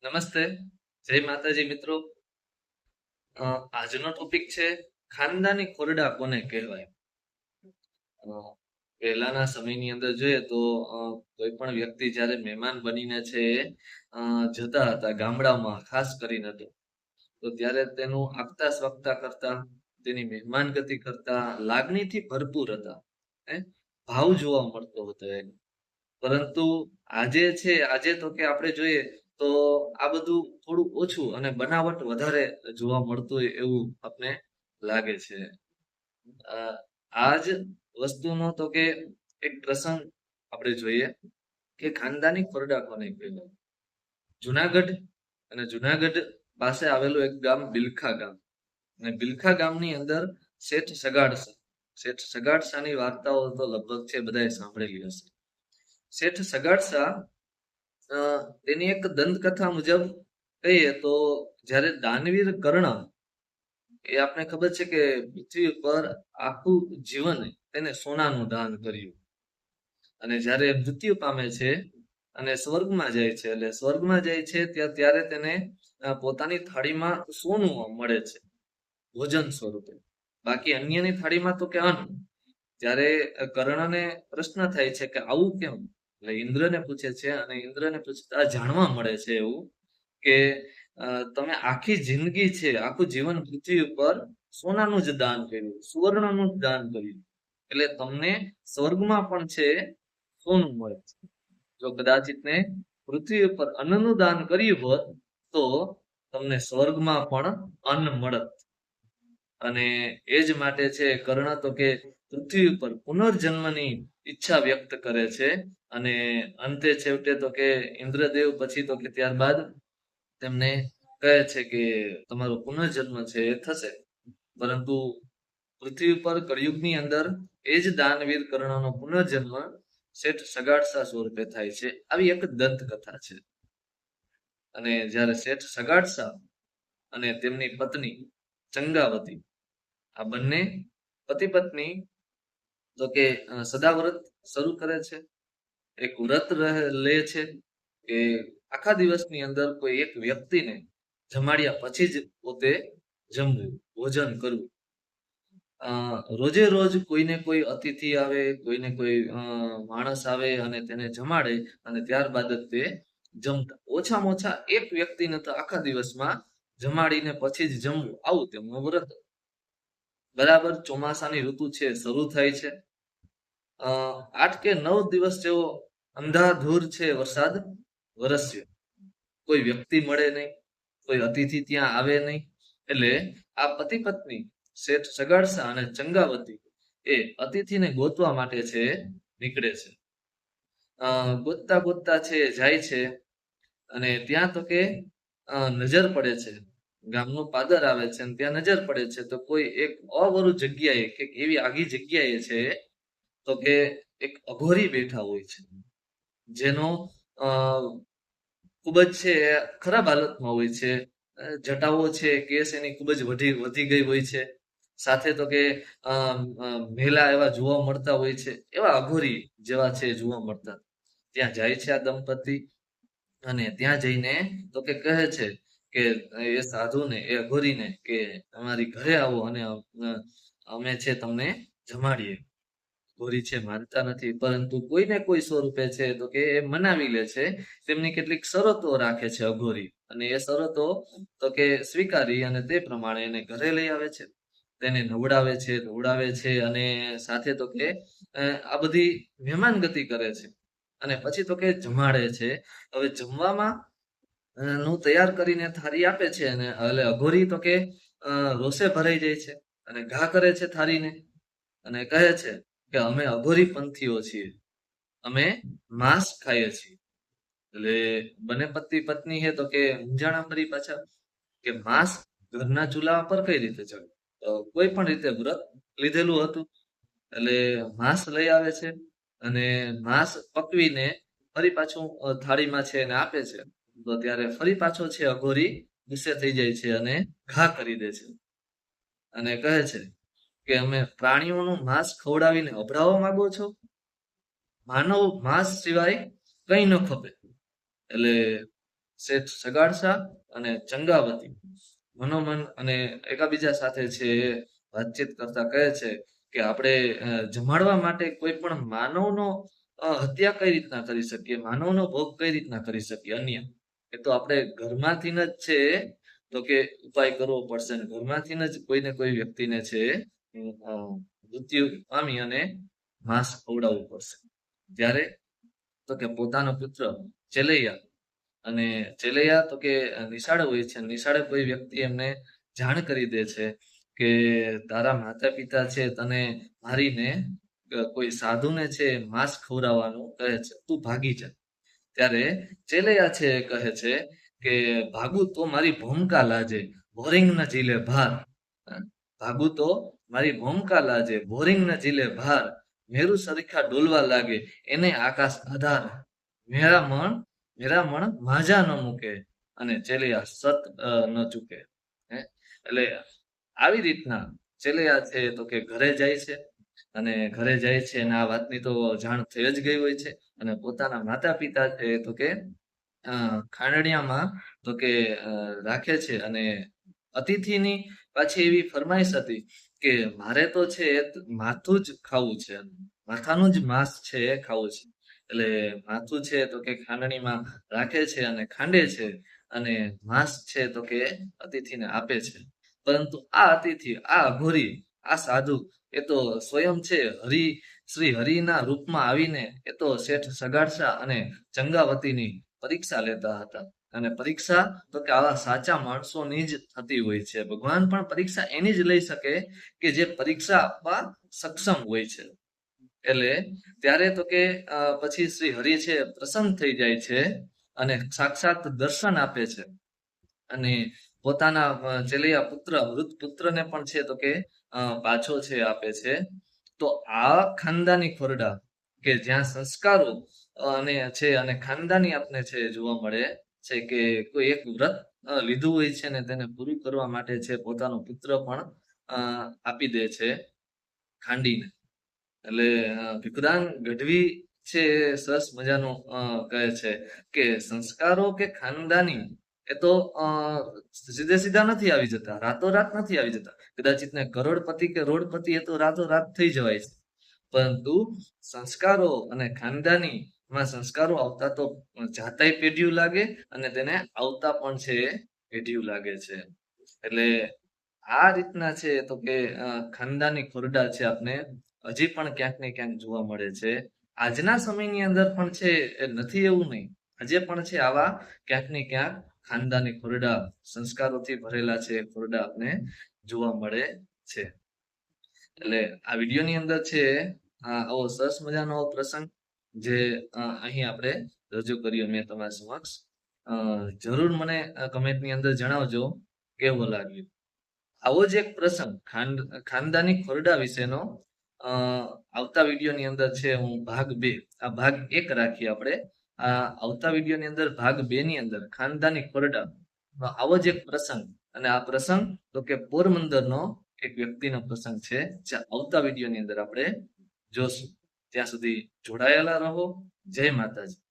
નમસ્તે, જય માતાજી મિત્રો. આજનો ટોપિક છે ખાનદાની ખોરડા કોને કહેવાય. અ, પહેલાના સમયની અંદર જોઈએ તો કોઈ પણ વ્યક્તિ જ્યારે મહેમાન બનીને છે જતા હતા ગામડામાં ખાસ કરીને તો ત્યારે તેનું આગતા સ્વાગતા કરતા, તેની મહેમાનગતિ કરતા લાગણીથી ભરપૂર હતા. હે ભાવ જોવા મળતો હતો એને. પરંતુ આજે તો કે આપણે જોઈએ તો આ બધું થોડું ઓછું અને બનાવટ વધારે જોવા મળતું હોય એવું આપણે લાગે છે. અ, આ જ વસ્તુનો તો કે એક પ્રસંગ આપણે જોઈએ કે ખાનદાની ખોરડા કોને કહેવાય. જુનાગઢ પાસે આવેલું એક ગામ બિલખા ગામ, અને બિલખા ગામની અંદર શેઠ સગાડસાની વાર્તાઓ તો લગભગ છે બધાએ સાંભળેલી હશે. શેઠ સગાડસા તેની એક દંતકથા મુજબ કહીએ તો જ્યારે દાનવીર કર્ણ, એ આપણે ખબર છે કે પૃથ્વી પર આખું જીવન તેને સોનાનું દાન કર્યું, અને જ્યારે મૃત્યુ પામે છે અને સ્વર્ગમાં જાય છે, એટલે સ્વર્ગમાં જાય છે ત્યારે તેને પોતાની થાળીમાં સોનું મળે છે ભોજન સ્વરૂપે, બાકી અન્યની થાળીમાં તો કે અન્ન. ત્યારે કર્ણને પ્રશ્ન થાય છે કે આવું કેમ. એટલે ઇન્દ્રને પૂછે છે, અને ઇન્દ્રને પૂછતા જાણવા મળે છે એવું કે તમે આખી જિંદગી છે, આખું જીવન પૃથ્વી ઉપર સોનાનું જ દાન કર્યું, સુવર્ણનું જ દાન કર્યું, એટલે તમને સ્વર્ગમાં પણ છે સોનું મળે છે. જો કદાચિત ને પૃથ્વી ઉપર અન્નનું દાન કર્યું હોત તો તમને સ્વર્ગમાં પણ અન્ન મળત. અને એ જ માટે છે કર્ણ તો કે પૃથ્વી ઉપર પુનર્જન્મની ઈચ્છા વ્યક્ત કરે છે, અને અંતે છેવટે તો કે ઇન્દ્રદેવ પછી તો કે ત્યારબાદ તેમને કહે છે કે તમારો પુનર્જન્મ છે એ થશે. પરંતુ પૃથ્વી પર કળિયુગની અંદર એ જ દાનવીર કર્ણનો પુનર્જન્મ શેઠ સગાડસા સ્વરૂપે થાય છે. આવી એક દંતકથા છે. અને જ્યારે શેઠ સગાડસા અને તેમની પત્ની ચંગાવતી, આ બંને પતિ પત્ની તો કે સદાવ્રત શરૂ કરે છે. એક વ્રત લે છે કે આખા દિવસની અંદર કોઈ એક વ્યક્તિને જમાડ્યા પછી જ પોતે જમવું, ભોજન કરવું. રોજે રોજ કોઈને કોઈ અતિથિ આવે, કોઈને કોઈ માણસ આવે અને તેને જમાડે, અને ત્યારબાદ જ તે જમતા. ઓછામાં ઓછા એક વ્યક્તિને તો આખા દિવસમાં જમાડીને પછી જ જમવું, આવું તેમનું વ્રત. બરાબર ચોમાસાની ઋતુ છે, શરૂ થાય છે. 8 કે 9 દિવસ જેવો અંધાધૂર છે વરસાદ વરસ્યો. કોઈ વ્યક્તિ મળે નહીં, કોઈ અતિથિ ત્યાં આવે નહીં. એટલે આ પતિ પત્ની શેઠ સગાડસા અને ચંગાવતી એ અતિથિને ગોતવા માટે છે નીકળે છે. ગોતતા ગોતતા છે જાય છે, અને ત્યાં તો કે નજર પડે છે, ગામનું પાદર આવે છે, અને ત્યાં નજર પડે છે તો કોઈ એક અવરું જગ્યાએ કે એવી આગી જગ્યાએ છે તો કે એક અઘોરી બેઠા હોય છે, જેનો ખૂબ જ છે ખરાબ હાલતમાં હોય છે. જટાઓ છે, કેસ એની ખૂબ જ વધી ગઈ હોય છે. સાથે તો કે મેલા એવા જોવા મળતા હોય છે, એવા અઘોરી જેવા છે જોવા મળતા. ત્યાં જાય છે આ દંપતી, અને ત્યાં જઈને તો કે કહે છે કે એ સાધુને, એ અઘોરીને કે અમારી ઘરે આવો અને અમે છે તમને જમાડીએ. ગોરી છે માનતા નથી, પરંતુ કોઈને કોઈ સ્વરૂપે છે તો કે એ મનાવી લે છે. તેમની કેટલીક શરતો રાખે છે અઘોરી, અને એ શરતો તો કે સ્વીકારી અને તે પ્રમાણે એને ઘરે લઈ આવે છે. તેને નવડાવે છે, ધોવડાવે છે, અને સાથે તો કે આ બધી મહેમાનગતિ કરે છે, અને પછી તો કે જમાડે છે. હવે જમવામાં નું તૈયાર કરીને થાળી આપે છે, અને એટલે અઘોરી તો કે રોષે ભરાઈ જાય છે, અને ઘા કરે છે થાળીને, અને કહે છે કે અમે અઘોરી પંથીઓ છીએ, અમે માંસ ખાઈએ છીએ. એટલે બંને પતિ પત્ની છે તો કે મૂંઝાણા ફરી પાછા કે માંસ ઘરના ચૂલા પર કઈ રીતે ચડે. કોઈ પણ રીતે વ્રત લીધેલું હતું, એટલે માંસ લઈ આવે છે, અને માંસ પકવીને ફરી પાછું થાળીમાં છે એને આપે છે. તો ત્યારે ફરી પાછો છે અઘોરી ગુસ્સે થઈ જાય છે, અને ઘા કરી દે છે, અને કહે છે કે અમે પ્રાણીઓનું માંસ ખવડાવીને અભડાવવા માંગો છો? માનવ માંસ સિવાય કઈ ન ખપે. એટલે શેઠ સગાડશા અને ચંગાવતી મનોમન અને એકાબીજા સાથે છે એ વાતચીત કરતા કહે છે કે આપણે જમાડવા માટે કોઈ પણ માનવનો હત્યા કઈ રીતના કરી શકીએ, માનવનો ભોગ કઈ રીતના કરી શકીએ અન્ય, એ તો આપણે ઘરમાંથી જ છે તો કે ઉપાય કરવો પડશે ને ઘરમાંથી જ કોઈને કોઈ વ્યક્તિને છે મૃત્યુ પામી અને માંસ ખવડાવવું પડશે. ત્યારે તો કે પોતાનો પુત્ર ચેલૈયા અને ચેલૈયા તો કે નિશાળે હોય છે, નિશાળે કોઈ વ્યક્તિ એમને જાણ કરી દે છે કે તારા માતા પિતા છે તને મારીને કોઈ સાધુને છે માંસ ખવડાવવાનું કહે છે, તું ભાગી જા. ત્યારે ચેલૈયા છે કહે છે કે ભાગું તો મારી ભૂમિકા લાજે, બોરિંગ ન ઝીલે ભાર. ભાગું તો મારી ભૂમિકા લાજે, બોરિંગ ન ઝીલે ભાર, મેરુ સરીખા ડોલવા લાગે એને આકાશ આધાર, મેરા મણ માજા ન મૂકે અને ચેલૈયા સત ન ચૂકે. એટલે આવી રીતના ચેલૈયા છે તો કે ઘરે જાય છે અને ઘરે જાય છે અને આ વાતની તો જાણ થઈ જ ગઈ હોય છે અને પોતાના માતા પિતા છે તો કે ખાંડણીયામાં તો કે રાખે છે અને અતિથિની પાછી એવી ફરમાઈશ હતી કે મારે તો છે માથું જ ખાવું છે, માથાનું જ માંસ છે એ ખાવું છે. એટલે માથું છે તો કે ખાંડણીમાં રાખે છે અને ખાંડે છે અને માંસ છે તો કે અતિથિને આપે છે. પરંતુ આ અતિથિ, આ અઘોરી, આ સાધુ એ તો સ્વયં છે શ્રી હરિના રૂપમાં આવીને એ તો શેઠ સગાડશા અને ચંગાવતીની પરીક્ષા લેતા હતા. અને પરીક્ષા તો કે આવા સાચા માણસોની જ થતી હોય છે. ભગવાન પણ પરીક્ષા એની જ લઈ શકે કે જે પરીક્ષા આપવા સક્ષમ હોય છે. એટલે ત્યારે તો કે પછી શ્રી હરિ છે પ્રસન્ન થઈ જાય છે અને સાક્ષાત દર્શન આપે છે અને પોતાના ચેલૈયા પુત્ર મૃત પુત્રને પણ છે તો કે પાછો છે આપે છે. તો આ ખાનદાની ખોરડા કે જ્યાં સંસ્કારો અને છે અને ખાનદાની આપને છે જોવા મળે છે કે કોઈ એક વ્રત લીધું હોય છે ને તેને પૂરું કરવા માટે છે પોતાનો પુત્ર પણ આપી દે છે ખાંડીને. એટલે ભીખુદાન ગઢવી છે સરસ મજાનું કહે છે કે સંસ્કારો કે ખાનદાની એ તો સીધે સીધા નથી આવી જતા, રાતોરાત નથી આવી જતા. કદાચિત ને કરોડપતિ કે રોડપતિ એ તો રાતોરાત થઈ જવાય છે, પરંતુ સંસ્કારો અને ખાનદાની માં સંસ્કારો આવતા તો જાતાય પેઢીયું લાગે અને તેને આવતા પણ છે પેઢીયું લાગે છે. એટલે આ રીતના છે તો કે ખાનદાની ખોરડા છે આપને હજી પણ ક્યાંક ને ક્યાંક જોવા મળે છે. આજના સમયની અંદર પણ છે નથી એવું નહીં, આજે પણ છે આવા ક્યાંક ને ક્યાંક ખાનદાની ખોરડા સંસ્કારોથી ભરેલા છે ખોરડા આપને જોવા મળે છે. એટલે આ વિડીયોની અંદર છે આવો સરસ મજાનો પ્રસંગ જે અહીં આપણે રજૂ કર્યો મેં તમારા સમક્ષ. જરૂર મને કમેન્ટની અંદર જણાવજો કેવો લાગ્યો. આવો જ એક પ્રસંગ ખાનદાની ખોરડા વિશેનો આવતા વિડીયોની અંદર છે હું ભાગ 2, આ ભાગ 1 રાખીએ આપણે. આ આવતા વિડીયોની અંદર ભાગ 2 ની અંદર ખાનદાની ખોરડા આવો જ એક પ્રસંગ, અને આ પ્રસંગ તો કે પોરબંદરનો એક વ્યક્તિનો પ્રસંગ છે જે આવતા વિડીયોની અંદર આપણે જોશું. ત્યાં સુધી જોડાયેલા રહો. જય માતાજી.